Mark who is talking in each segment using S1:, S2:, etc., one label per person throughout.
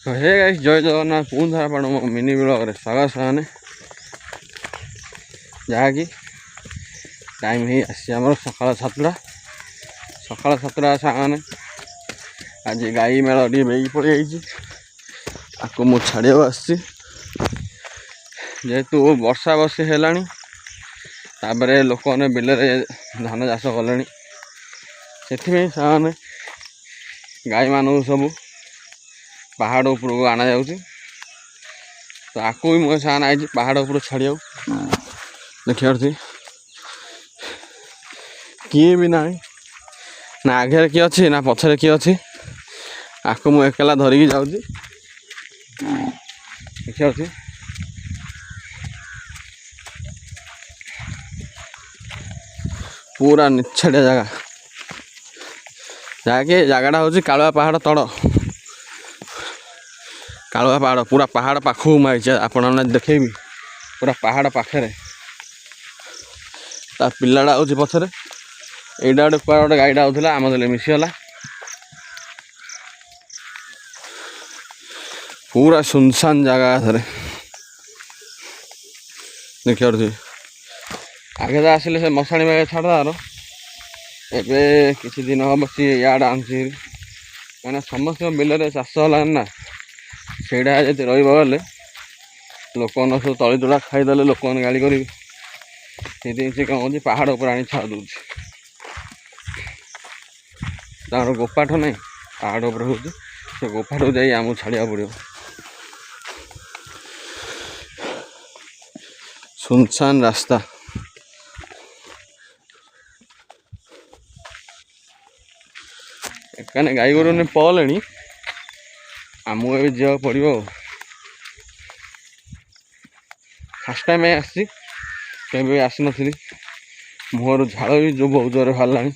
S1: hey guys जय जगन्नाथ पुणी थर आपण मिनी ब्लॉग स्वागत साने जहाँकि टाइम ही आसी आम सकाल 7टा साने आज गाई मेला टे बेगी पड़ आपको मु छाड़िया आसी जेहेतु वर्षा बसी है लोक मैंने बिल धान चाष कले से गाई मान सब पहाड़ उपरको आना जा तो आपको भी मुझे सामान आई पहाड़ उपर छाड़िया देखिए किए भी ना ना आगे किए अच्छी ना पछरे किए अच्छी आपको मुझे एकला धरिकी जाऊँगी देखिए पूरा निछाड़िया जगह जहाँकि जगटा हूँ कालुआ पहाड़ तड़ कालुआ पहाड़ पूरा पहाड़ पाखु मारी आपने देखेबी पूरा पहाड़ पाखे ता पिलाड़ा हूँ पछरे एटा गोटे कुआ गोटे गाईटा होता आम देले मिसीगला पूरा सुनसान जगह थे देखिए आगे तो आसिले से मशाणी बाग छाड़दार एबे किसी दिन हम सी याद आनी मैंने समस्त बिल चाष है सेटा जी रही लोक सब तली तुला खाईदे लोक मैंने गाड़ी करेंगे से कौन हो पहाड़ उपर आनी छाड़ दूँ तार गोपाठ नहीं पहाड़ उपर हो गोपाठ जाई आमको छाड़िया पड़ो सुनसान रास्ता एकाने गाई गोरु ने पले आमको ये जा पड़ो फास्ट टाइम आसी आसी नी मुहर झाड़ भी जो बहुत जोर बाहर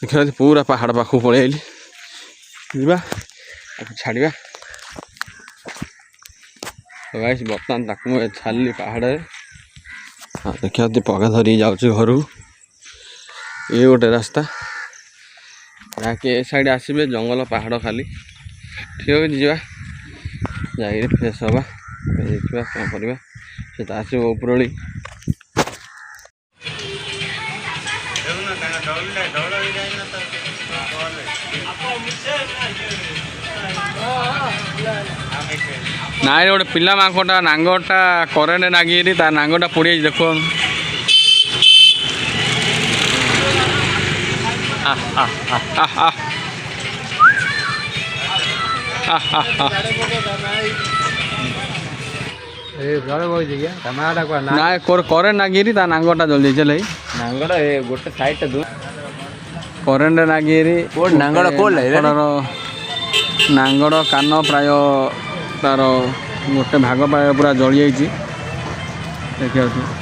S1: देखा पूरा पहाड़ पाखु पलि आइली जा छाड़ा तो गाइस बर्तमान ताक छाड़ी पहाड़ हाँ देखा पगा धरी जाऊँ घर ये गोटे रास्ता जहाँकि ए साइड आसबे जंगल पहाड़ खाली ठीक है जा फ्रेश हवा देखा कौन करवा से तो आसो उपरली ना गोटे पिला मांगटा नांगटा करेन्ट नागिरी तार नांगटा पड़ी देख ना करेन्ट नागिरी तार नांगटा जल्दी चल
S2: नांगड़ गोटे साइड
S1: करेन्ट नागिरी नांगड़ कान प्राय तार गोटे भाग प्राय पूरा जली देखिए